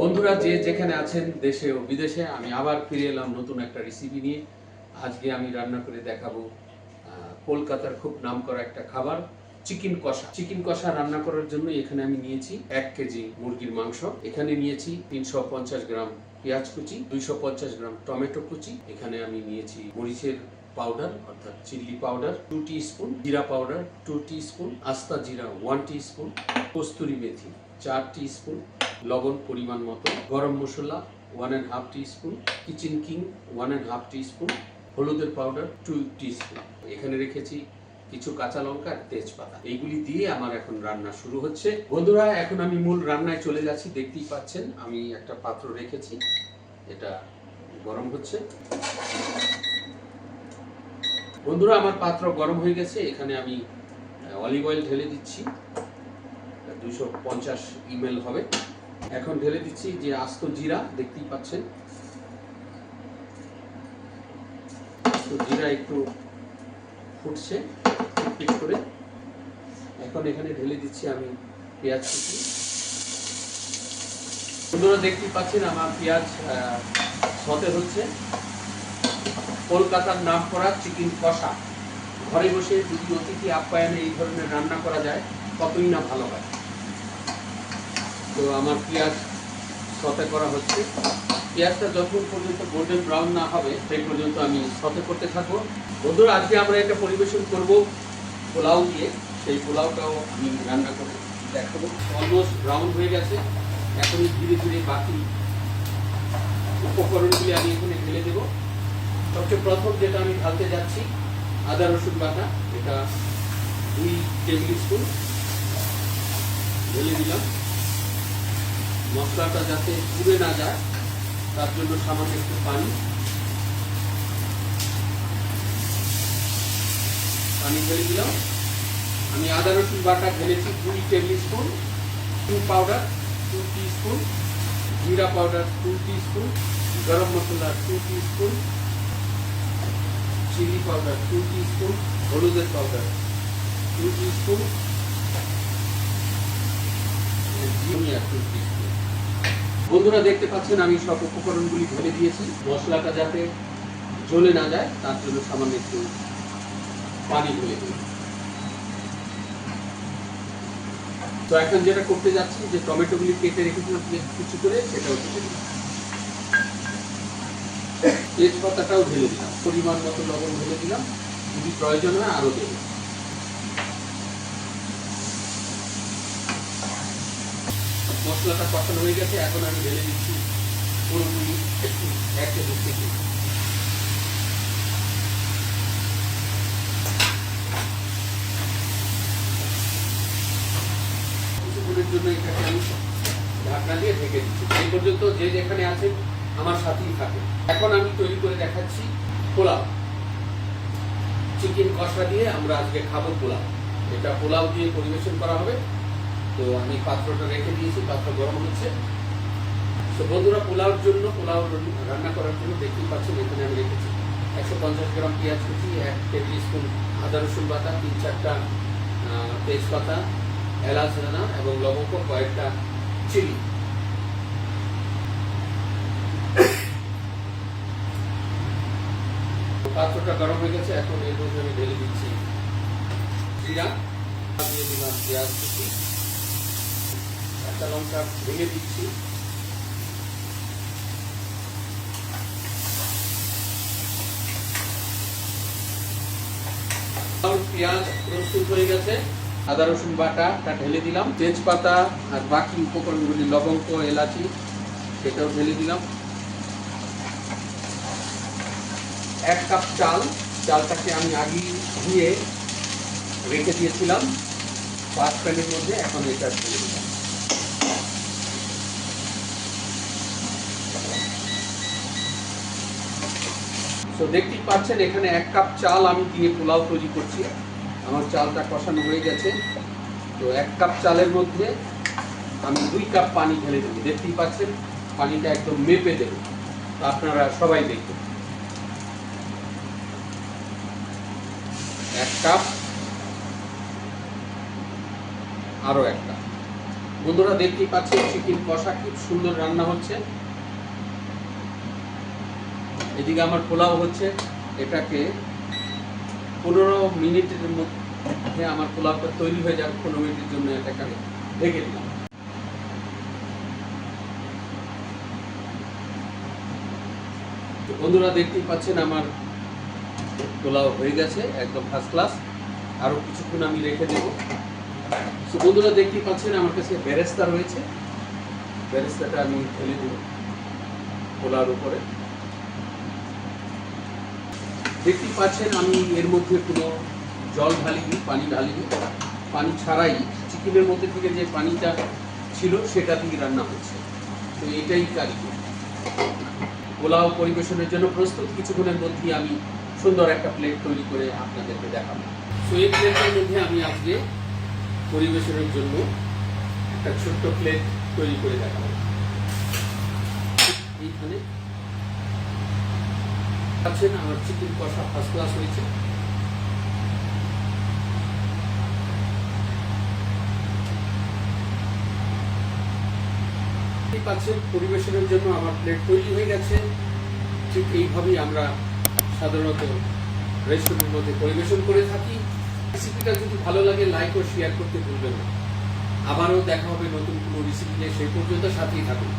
বন্ধুরা যে যেখানে আছেন দেশে ও বিদেশে, আমি আবার ফিরে এলাম নতুন একটা রেসিপি নিয়ে। আজকে আমি রান্না করে দেখাবো কলকাতার খুব নামকরা একটা খাবার, চিকেন কষা। চিকেন কষা রান্না করার জন্য এখানে আমি নিয়েছি 1 কেজি মুরগির মাংস, এখানে নিয়েছি 350 গ্রাম পেঁয়াজ কুচি, 250 গ্রাম টমেটো কুচি, এখানে আমি নিয়েছি মরিচের পাউডার অর্থাৎ চিলি পাউডার 2 টিস্পুন, জিরা পাউডার 2 টিস্পুন, আস্তা জিরা 1 টিস্পুন, কস্তুরি মেথি 4 টিস্পুন, লবণ পরিমাণ মতো, গরম মশলা 1.5 টিস্পুন, কিচেন কিং 1.5 টিস্পুন, হলুদের পাউডার 2 টিস্পুন। এখানে রেখেছি কিছু কাঁচা লঙ্কা আর তেজপাতা। এইগুলি দিয়ে আমার এখন রান্না শুরু হচ্ছে। বন্ধুরা, এখন আমি মূল রান্নায় চলে যাচ্ছি। দেখতেই পাচ্ছেন আমি একটা পাত্র রেখেছি, এটা গরম হচ্ছে। বন্ধুরা, আমার পাত্র গরম হয়ে গেছে। এখানে আমি অলিভ অয়েল ঢেলে দিচ্ছি, 250 ml হবে। এখন ঢেলে দিচ্ছি যে আস্ত জিরা, দেখতেই পাচ্ছেন আস্ত জিরা একটু ফুটছে পিট করে। এখন এখানে ঢেলে দিচ্ছি আমি পেঁয়াজ কুচি। বন্ধুরা, দেখতেই পাচ্ছেন আমার পেঁয়াজ সতে হচ্ছে। কলকাতার নামকরা চিকেন কষা, ঘরে বসে যদি অতিথি আপ্যায়নে এই ধরনের রান্না করা যায় কতই না ভালো হয়। তো আমার পেঁয়াজ সতে করা হচ্ছে। পেঁয়াজটা যতক্ষণ পর্যন্ত গোল্ডেন ব্রাউন না হবে সেই পর্যন্ত আমি সতে করতে থাকবো। বন্ধুরা, আজকে আমরা এটা পরিবেশন করব পোলাও দিয়ে। সেই পোলাওটাও আমি রান্না করে দেখাবো। অলমোস্ট ব্রাউন হয়ে গেছে। এখন ধীরে ধীরে বাকি উপকরণগুলি আমি এখানে ঢেলে দেবো। সবচেয়ে প্রথম যেটা আমি ঢালতে যাচ্ছি আদা রসুন বাটা, এটা 2 টেবিল স্পুন ঢেলে দিলাম। মশলাটা যাতে পুড়ে না যায় তার জন্য সামান্য একটু পানি ঢেলে দিলাম। আমি আদা রসুন বাটা ঢেলেছি 2 টেবিল স্পুন, পাউডার 2 টিস্পুন, জিরা পাউডার 2 টিস্পুন, গরম মশলা 2 টিস্পুন, চিলি পাউডার 2 টিস্পুন, হলুদের পাউডার 2 টিস্পুন, ধনিয়া 2 টিস্পুন। বন্ধুরা, দেখতে পাচ্ছেন আমি সব উপকরণগুলি ঢেলে দিয়েছি। মশলাটা যাতে জ্বলে না যায় তার জন্য সামান্য একটু পানি ঢেলে দিই। তো এখন যেটা করতে যাচ্ছি যে টমেটোগুলি কেটে রেখেছিলাম কুচি করে, সেটাও ঢেলে দিই। তেজপাতাটাও ঢেলে দিলাম, পরিমাণ মতো লবণ ঢেলে দিলাম, যদি প্রয়োজন হয় আরো দেব। মশলাটা কষানো হয়ে গেছে। এখন আমি ঢেলে দিচ্ছি পুরোপুরি 1 কেজি থেকে। কিছুক্ষণের জন্য এটাকে আমি ঢাকনা দিয়ে ঢেকে দিচ্ছি। এই পর্যন্ত যে যেখানে আছে আমার সাথেই থাকে। এখন আমি তৈরি করে দেখাচ্ছি পোলাও। চিকেন কষা দিয়ে আমরা আজকে খাবো পোলাও। এটা পোলাও দিয়ে পরিবেশন করা হবে। তো আমি পাত্রটা রেখে দিয়েছি, পাত্র গরম হচ্ছে। তো বন্ধুরা, পোলাওর জন্য, পোলাও রান্না করার জন্য দেখতেই পাচ্ছেন এখানে আমি রেখেছি 150 গ্রাম পেঁয়াজ কুচি, 1 টেবিল স্পুন আদা রসুন বাটা, 3-4টা তেজপাতা, এলাচ দানা এবং লবঙ্গ, কয়েকটা চিলি। পাত্রটা গরম হয়ে গেছে। এখন এর মধ্যে আমি ঢেলে দিচ্ছি জিরা, দিয়ে দিলাম পেঁয়াজ কুচি, কাঁচা লঙ্কা ভেঙে দিচ্ছি, পেঁয়াজ প্রস্তুত হয়ে গেছে। আদা রসুন বাটাটা ঢেলে দিলাম, তেজপাতা আর বাকি উপকরণগুলি লবঙ্গ, এলাচি সেটাও ঢেলে দিলাম। 1 কাপ চালটাকে আমি আগে ধুয়ে রেখে দিয়েছিলাম পাঁচ প্যানের মধ্যে। এখন এটা ঢেলে দিলাম। তো দেখতেই পাচ্ছেন এখানে 1 কাপ চাল আমি দিয়ে পোলাও তৈরি করছি। আমার চালটা কষানো হয়ে গেছে। তো 1 কাপ চালের মধ্যে আমি 2 কাপ পানি ঢেলে দেবো। দেখতেই পাচ্ছেন পানিটা একদম মেপে দেবো, আপনারা সবাই দেখবেন। 1 কাপ, আরো 1 কাপ। বন্ধুরা দেখতেই পাচ্ছেন চিকেন কষা খুব সুন্দর রান্না হচ্ছে। এদিকে আমার পোলাও হচ্ছে, এটাকে 15 মিনিটের মধ্যে আমার পোলাওটা তৈরি হয়ে যাবে। 15 মিনিটের জন্য এটাকে আমি ঢেকে দিলাম। বন্ধুরা দেখতেই পাচ্ছেন আমার পোলাও হয়ে গেছে একদম ফার্স্ট ক্লাস। আরো কিছুক্ষণ আমি রেখে দেব। তো বন্ধুরা দেখতেই পাচ্ছেন আমার কাছে বেরেস্তা রয়েছে, বেরেস্তাটা আমি ঢেলে দেব পোলাওর উপরে। দেখতেই পাচ্ছেন আমি এর মধ্যে কোনো জল ঢালিনি, পানি ঢালিনি। পানি ছাড়াই চিকেনের মধ্যে থেকে যে পানিটা ছিল সেটা দিয়ে রান্না হচ্ছে। তো এটাই কারিগর। পোলাও পরিবেশনের জন্য প্রস্তুত। কিছুক্ষণের মধ্যেই আমি সুন্দর একটা প্লেট তৈরি করে আপনাদেরকে দেখাবো। তো এই প্লেটের মধ্যে আমি আজকে পরিবেশনের জন্য একটা ছোট্ট প্লেট তৈরি করে দেখাবো। এইখানে আছেন আমার চিকেন কষা ফার্স্ট ক্লাস হয়েছে। পাচ্ছেন পরিবেশনের জন্য আমার প্লেট তৈরি হয়ে গেছে। ঠিক এইভাবেই আমরা সাধারণত রেস্টুরেন্টের মধ্যে পরিবেশন করে থাকি। রেসিপিটা যদি ভালো লাগে লাইক ও শেয়ার করতে ভুলবেন না। আবারও দেখা হবে নতুন কোনো রেসিপি নিয়ে, সেই পর্যন্ত সাথেই থাকুন।